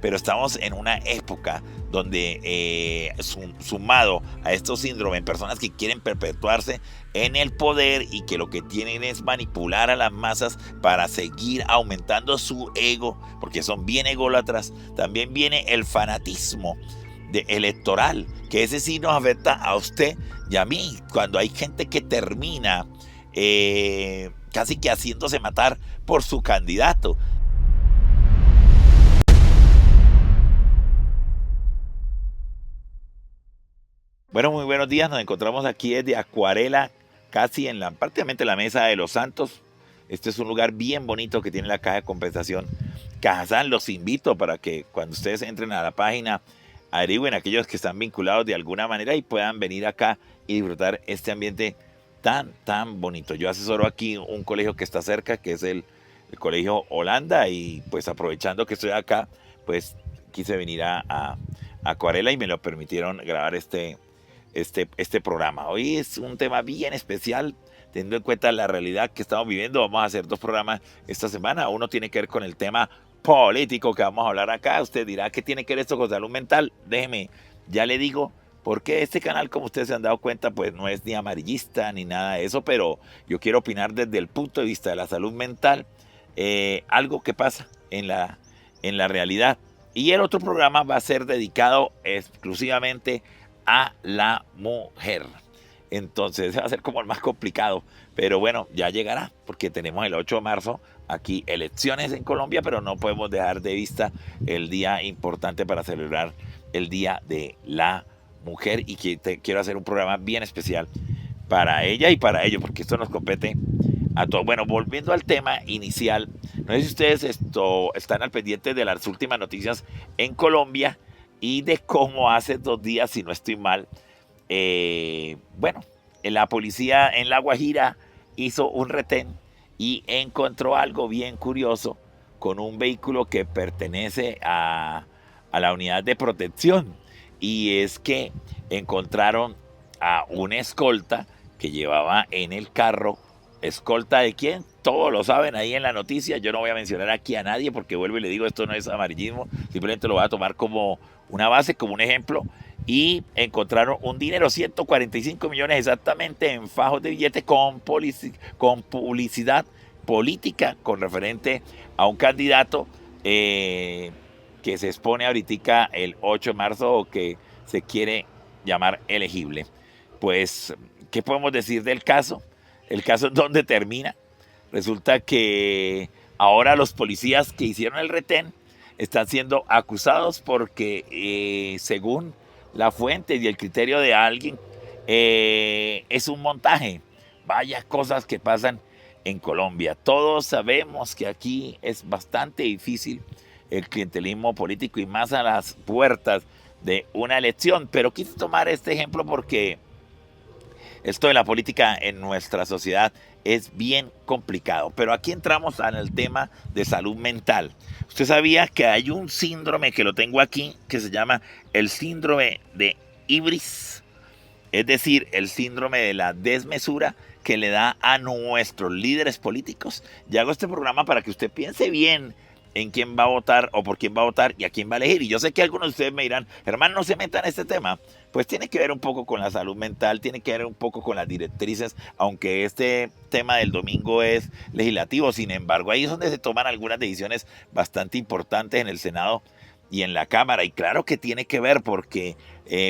pero estamos en una época donde sumado a estos síndromes, personas que quieren perpetuarse en el poder y que lo que tienen es manipular a las masas para seguir aumentando su ego, porque son bien ególatras. También viene el fanatismo electoral, que ese sí nos afecta a usted y a mí, cuando hay gente que termina casi que haciéndose matar por su candidato. Bueno, muy buenos días. Nos encontramos aquí desde Acuarela, casi en prácticamente la Mesa de los Santos. Este es un lugar bien bonito que tiene la caja de compensación Cajazán. Los invito para que cuando ustedes entren a la página averigüen aquellos que están vinculados de alguna manera y puedan venir acá y disfrutar este ambiente tan bonito. Yo asesoro aquí un colegio que está cerca, que es el Colegio Holanda, y pues aprovechando que estoy acá, pues quise venir a Acuarela y me lo permitieron grabar este programa. Hoy es un tema bien especial, teniendo en cuenta la realidad que estamos viviendo. Vamos a hacer 2 programas esta semana. Uno tiene que ver con el tema político que vamos a hablar acá. Usted dirá, ¿qué tiene que ver esto con salud mental? Déjeme, ya le digo, porque este canal, como ustedes se han dado cuenta, pues no es ni amarillista ni nada de eso, pero yo quiero opinar desde el punto de vista de la salud mental, algo que pasa en la realidad. Y el otro programa va a ser dedicado exclusivamente a la mujer. Entonces va a ser como el más complicado, pero bueno, ya llegará, porque tenemos el 8 de marzo aquí elecciones en Colombia, pero no podemos dejar de vista el día importante para celebrar el Día de la Mujer, y quiero hacer un programa bien especial para ella y para ellos, porque esto nos compete a todos. Bueno, volviendo al tema inicial, no sé si ustedes están al pendiente de las últimas noticias en Colombia y de cómo hace 2 días, si no estoy mal, bueno, la policía en La Guajira hizo un retén y encontró algo bien curioso con un vehículo que pertenece a la unidad de protección, y es que encontraron a un escolta que llevaba en el carro. ¿Escolta de quién? Todos lo saben ahí en la noticia. Yo no voy a mencionar aquí a nadie porque vuelvo y le digo, esto no es amarillismo, simplemente lo voy a tomar como una base, como un ejemplo. Y encontraron un dinero, 145 millones exactamente, en fajos de billetes con publicidad política con referente a un candidato que se expone ahorita el 8 de marzo, o que se quiere llamar elegible. Pues, ¿qué podemos decir del caso? El caso, ¿dónde termina? Resulta que ahora los policías que hicieron el retén están siendo acusados porque, según la fuente y el criterio de alguien, es un montaje. Vaya cosas que pasan en Colombia. Todos sabemos que aquí es bastante difícil el clientelismo político, y más a las puertas de una elección. Pero quise tomar este ejemplo porque esto de la política en nuestra sociedad es bien complicado. Pero aquí entramos en el tema de salud mental. Usted sabía que hay un síndrome, que lo tengo aquí, que se llama el síndrome de Ibris, es decir, el síndrome de la desmesura que le da a nuestros líderes políticos. Y hago este programa para que usted piense bien en quién va a votar, o por quién va a votar, y a quién va a elegir. Y yo sé que algunos de ustedes me dirán, hermano, no se metan en este tema. Pues tiene que ver un poco con la salud mental, tiene que ver un poco con las directrices, aunque este tema del domingo es legislativo. Sin embargo, ahí es donde se toman algunas decisiones bastante importantes en el Senado y en la Cámara. Y claro que tiene que ver porque,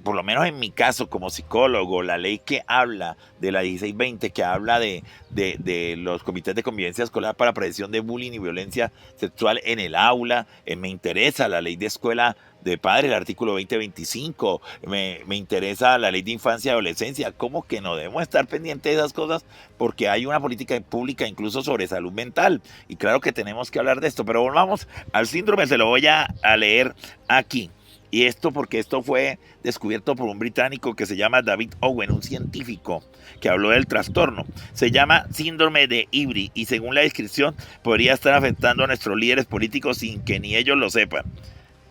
por lo menos en mi caso como psicólogo, la ley que habla de la 1620, que habla de los comités de convivencia escolar para prevención de bullying y violencia sexual en el aula, me interesa la ley de escuela de padres, el artículo 2025, me interesa la ley de infancia y adolescencia. ¿Cómo que no debemos estar pendientes de esas cosas? Porque hay una política pública incluso sobre salud mental, y claro que tenemos que hablar de esto. Pero volvamos al síndrome, se lo voy a leer aquí. Y esto porque esto fue descubierto por un británico que se llama David Owen, un científico que habló del trastorno. Se llama síndrome de Ibris, y según la descripción podría estar afectando a nuestros líderes políticos sin que ni ellos lo sepan.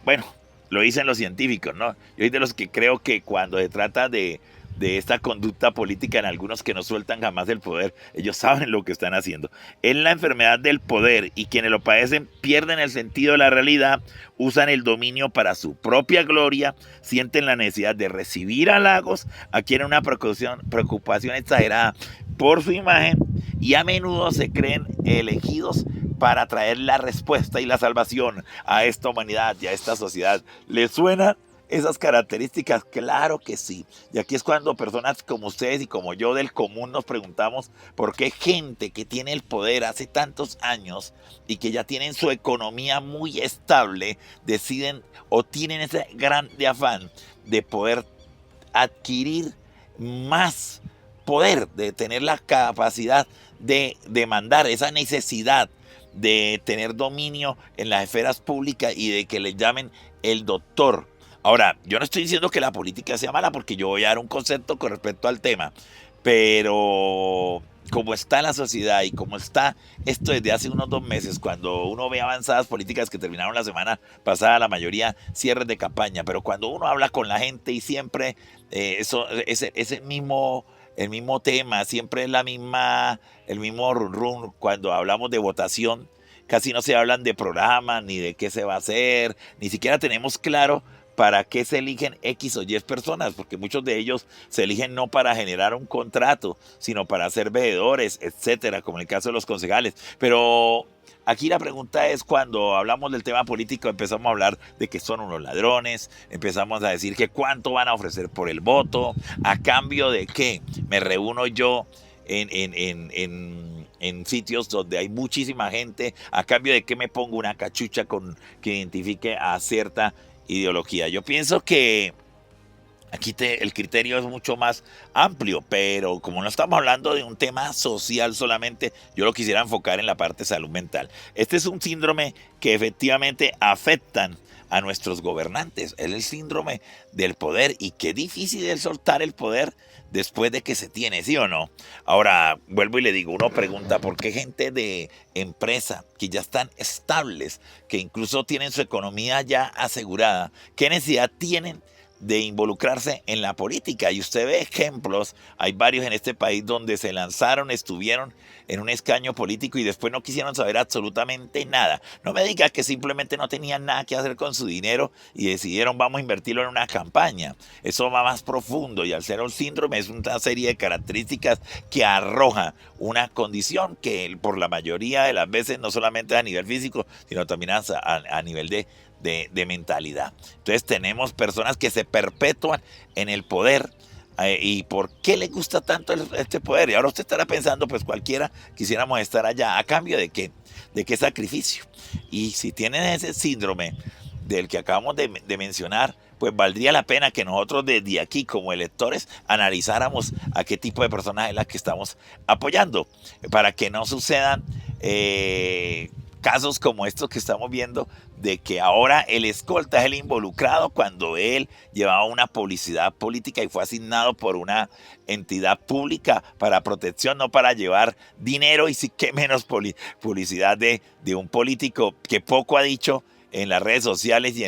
Bueno, lo dicen los científicos, ¿no? Yo soy de los que creo que cuando se trata de de esta conducta política en algunos que no sueltan jamás el poder. Ellos saben lo que están haciendo. Es la enfermedad del poder y quienes lo padecen pierden el sentido de la realidad, usan el dominio para su propia gloria, sienten la necesidad de recibir halagos, adquieren una preocupación exagerada por su imagen y a menudo se creen elegidos para traer la respuesta y la salvación a esta humanidad y a esta sociedad. ¿Les suena esas características? Claro que sí. Y aquí es cuando personas como ustedes y como yo del común nos preguntamos por qué gente que tiene el poder hace tantos años y que ya tienen su economía muy estable deciden o tienen ese grande afán de poder adquirir más poder, de tener la capacidad de demandar, esa necesidad de tener dominio en las esferas públicas y de que le llamen el doctor. Ahora, yo no estoy diciendo que la política sea mala porque yo voy a dar un concepto con respecto al tema, pero como está la sociedad y como está esto desde hace unos 2 meses, cuando uno ve avanzadas políticas que terminaron la semana pasada, la mayoría cierres de campaña, pero cuando uno habla con la gente y siempre ese mismo el mismo tema, siempre es el mismo run run cuando hablamos de votación. Casi no se hablan de programa, ni de qué se va a hacer, ni siquiera tenemos claro para qué se eligen X o Y personas, porque muchos de ellos se eligen no para generar un contrato, sino para ser veedores, etcétera, como en el caso de los concejales. Pero aquí la pregunta es, cuando hablamos del tema político, empezamos a hablar de que son unos ladrones, empezamos a decir que cuánto van a ofrecer por el voto, a cambio de qué me reúno yo en sitios donde hay muchísima gente, a cambio de que me pongo una cachucha que identifique a cierta ideología. Yo pienso que aquí el criterio es mucho más amplio, pero como no estamos hablando de un tema social solamente, yo lo quisiera enfocar en la parte de salud mental. Este es un síndrome que efectivamente afectan a nuestros gobernantes. Es el síndrome del poder y qué difícil es soltar el poder después de que se tiene, ¿sí o no? Ahora, vuelvo y le digo, uno pregunta, ¿por qué gente de empresa que ya están estables, que incluso tienen su economía ya asegurada, qué necesidad tienen de involucrarse en la política? Y usted ve ejemplos, hay varios en este país donde se lanzaron, estuvieron en un escaño político y después no quisieron saber absolutamente nada. No me diga que simplemente no tenían nada que hacer con su dinero y decidieron vamos a invertirlo en una campaña. Eso va más profundo y al ser un síndrome es una serie de características que arroja una condición que por la mayoría de las veces no solamente a nivel físico, sino también a nivel de mentalidad. Entonces tenemos personas que se perpetúan en el poder. ¿Y por qué le gusta tanto este poder? Y ahora usted estará pensando, pues cualquiera quisiéramos estar allá. ¿A cambio de qué? ¿De qué sacrificio? Y si tienen ese síndrome del que acabamos de mencionar, pues valdría la pena que nosotros desde aquí como electores analizáramos a qué tipo de personas es la que estamos apoyando, para que no sucedan casos como estos que estamos viendo, de que ahora el escolta es el involucrado cuando él llevaba una publicidad política y fue asignado por una entidad pública para protección, no para llevar dinero, y sí que menos publicidad de un político que poco ha dicho en las redes sociales y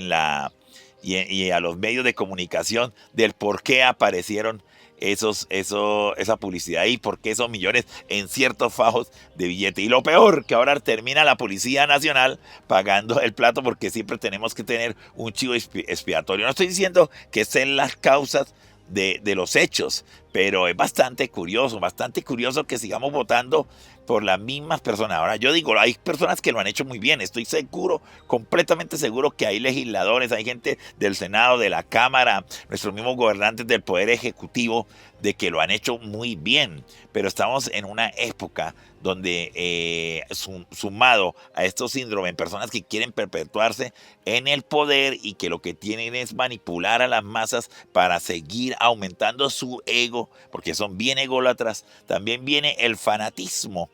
a los medios de comunicación del por qué aparecieron esa publicidad y por qué esos millones en ciertos fajos de billete. Y lo peor, que ahora termina la Policía Nacional pagando el plato, porque siempre tenemos que tener un chivo expiatorio. No estoy diciendo que sean las causas de los hechos, pero es bastante curioso que sigamos votando por las mismas personas. Ahora yo digo, hay personas que lo han hecho muy bien, estoy seguro, completamente seguro que hay legisladores, hay gente del Senado, de la Cámara, nuestros mismos gobernantes del Poder Ejecutivo, de que lo han hecho muy bien, pero estamos en una época donde sumado a estos síndromes, personas que quieren perpetuarse en el poder y que lo que tienen es manipular a las masas para seguir aumentando su ego, porque son bien ególatras. También viene el fanatismo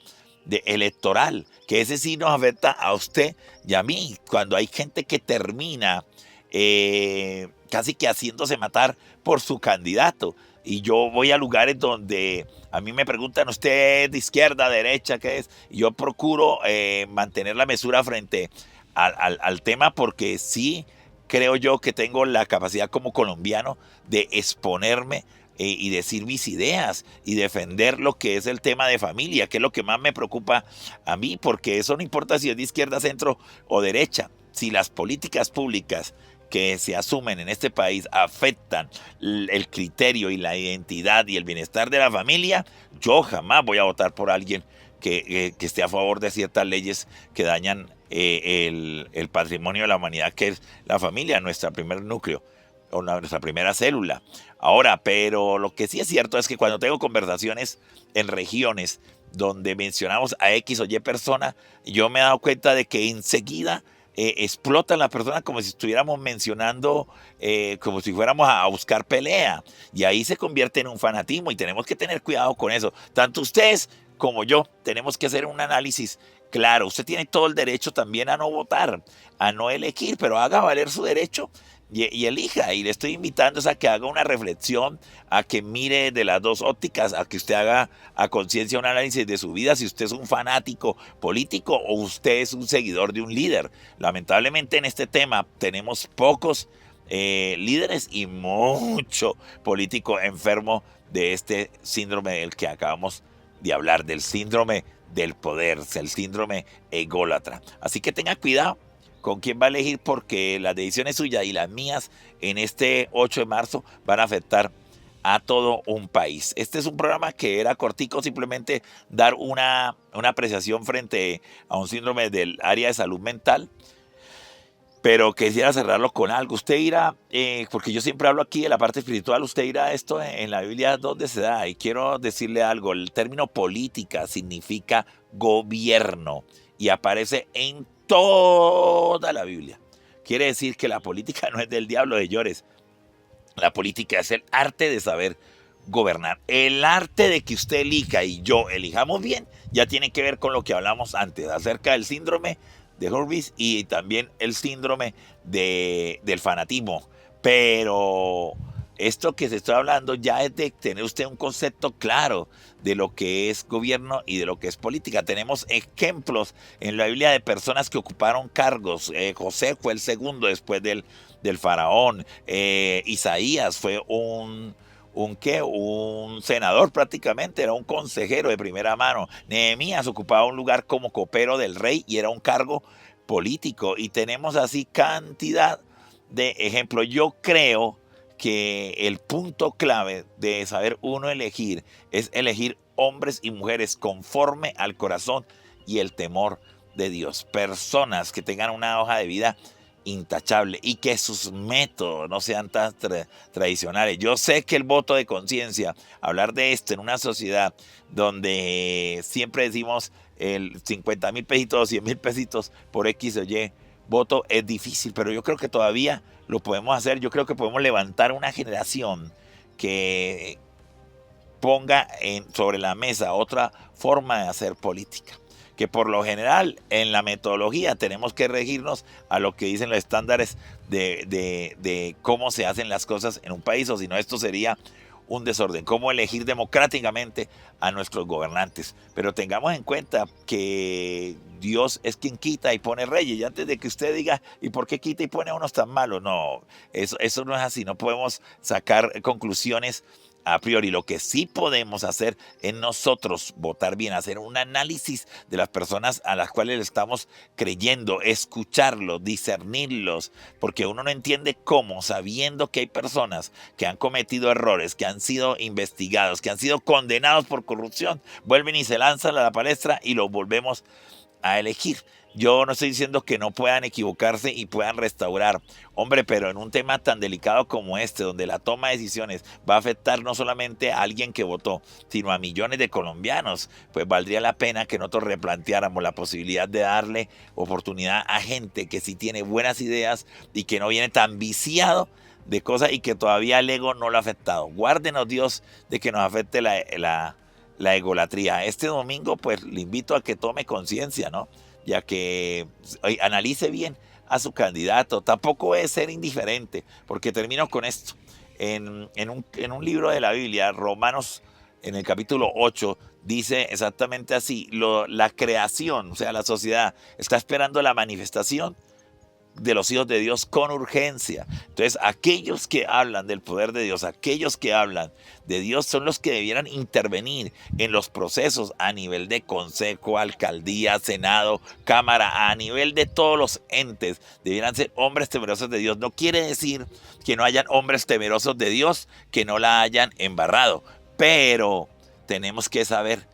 electoral, que ese sí nos afecta a usted y a mí, cuando hay gente que termina casi que haciéndose matar por su candidato. Y yo voy a lugares donde a mí me preguntan, ¿usted de izquierda, derecha, qué es? Y yo procuro mantener la mesura frente al tema, porque sí creo yo que tengo la capacidad como colombiano de exponerme y decir mis ideas y defender lo que es el tema de familia, que es lo que más me preocupa a mí, porque eso no importa si es de izquierda, centro o derecha. Si las políticas públicas que se asumen en este país afectan el criterio y la identidad y el bienestar de la familia, yo jamás voy a votar por alguien que esté a favor de ciertas leyes que dañan el patrimonio de la humanidad, que es la familia, nuestro primer núcleo o nuestra primera célula. Ahora, pero lo que sí es cierto es que cuando tengo conversaciones en regiones donde mencionamos a X o Y persona, yo me he dado cuenta de que enseguida explotan la persona como si estuviéramos mencionando, como si fuéramos a buscar pelea. Y ahí se convierte en un fanatismo y tenemos que tener cuidado con eso. Tanto ustedes como yo tenemos que hacer un análisis claro. Usted tiene todo el derecho también a no votar, a no elegir, pero haga valer su derecho y elija. Y le estoy invitando a que haga una reflexión, a que mire de las dos ópticas, a que usted haga a conciencia un análisis de su vida, si usted es un fanático político o usted es un seguidor de un líder. Lamentablemente en este tema tenemos pocos líderes y mucho político enfermo de este síndrome del que acabamos de hablar, del síndrome del poder, el síndrome ególatra. Así que tenga cuidado con quién va a elegir, porque las decisiones suyas y las mías en este 8 de marzo van a afectar a todo un país. Este es un programa que era cortico, simplemente dar una apreciación frente a un síndrome del área de salud mental, pero quisiera cerrarlo con algo. Usted irá, porque yo siempre hablo aquí de la parte espiritual, usted irá esto en la Biblia donde se da, y quiero decirle algo. El término política significa gobierno y aparece en toda la Biblia. Quiere decir que la política no es del diablo, señores. La política es el arte de saber gobernar. El arte de que usted elija y yo elijamos bien ya tiene que ver con lo que hablamos antes acerca del síndrome de Hurwitz y también el síndrome del fanatismo. Pero esto que se está hablando ya es de tener usted un concepto claro de lo que es gobierno y de lo que es política. Tenemos ejemplos en la Biblia de personas que ocuparon cargos. José fue el segundo después del faraón. Isaías fue un senador prácticamente, era un consejero de primera mano. Nehemías ocupaba un lugar como copero del rey y era un cargo político. Y tenemos así cantidad de ejemplos. Yo creo que el punto clave de saber uno elegir es elegir hombres y mujeres conforme al corazón y el temor de Dios. Personas que tengan una hoja de vida intachable y que sus métodos no sean tan tradicionales. Yo sé que el voto de conciencia, hablar de esto en una sociedad donde siempre decimos el 50,000 pesitos, 100,000 pesitos por X o Y voto, es difícil, pero yo creo que todavía lo podemos hacer. Yo creo que podemos levantar una generación que ponga sobre la mesa otra forma de hacer política, que por lo general en la metodología tenemos que regirnos a lo que dicen los estándares de cómo se hacen las cosas en un país, o si no esto sería un desorden. Cómo elegir democráticamente a nuestros gobernantes. Pero tengamos en cuenta que Dios es quien quita y pone reyes. Y antes de que usted diga, ¿y por qué quita y pone a unos tan malos? No, eso no es así. No podemos sacar conclusiones a priori. Lo que sí podemos hacer es nosotros votar bien, hacer un análisis de las personas a las cuales le estamos creyendo, escucharlos, discernirlos, porque uno no entiende cómo, sabiendo que hay personas que han cometido errores, que han sido investigados, que han sido condenados por corrupción, vuelven y se lanzan a la palestra y los volvemos a elegir. Yo no estoy diciendo que no puedan equivocarse y puedan restaurar, hombre, pero en un tema tan delicado como este, donde la toma de decisiones va a afectar no solamente a alguien que votó, sino a millones de colombianos, pues valdría la pena que nosotros replanteáramos la posibilidad de darle oportunidad a gente que sí tiene buenas ideas y que no viene tan viciado de cosas y que todavía el ego no lo ha afectado. Guárdenos, Dios, de que nos afecte la egolatría. Este domingo, pues le invito a que tome conciencia, ¿no? Ya que analice bien a su candidato. Tampoco es ser indiferente, porque termino con esto. En un libro de la Biblia, Romanos, en el capítulo 8, dice exactamente así: la creación, o sea, la sociedad, está esperando la manifestación de los hijos de Dios con urgencia. Entonces, aquellos que hablan del poder de Dios, aquellos que hablan de Dios son los que debieran intervenir en los procesos a nivel de consejo, alcaldía, senado, cámara, a nivel de todos los entes. Debieran ser hombres temerosos de Dios. No quiere decir que no hayan hombres temerosos de Dios que no la hayan embarrado, pero tenemos que saber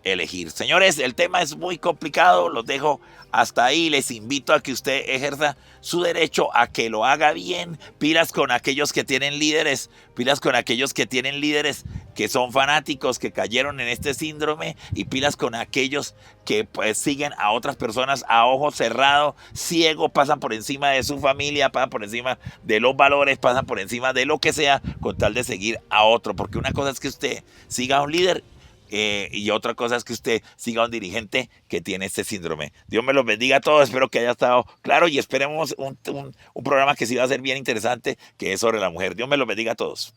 elegir. Señores, el tema es muy complicado, los dejo hasta ahí, les invito a que usted ejerza su derecho a que lo haga bien. Pilas con aquellos que tienen líderes, pilas con aquellos que tienen líderes que son fanáticos, que cayeron en este síndrome, y pilas con aquellos que pues siguen a otras personas a ojo cerrado, ciego, pasan por encima de su familia, pasan por encima de los valores, pasan por encima de lo que sea, con tal de seguir a otro, porque una cosa es que usted siga a un líder, y otra cosa es que usted siga a un dirigente que tiene este síndrome. Dios me los bendiga a todos, espero que haya estado claro y esperemos un programa que sí va a ser bien interesante, que es sobre la mujer. Dios me los bendiga a todos.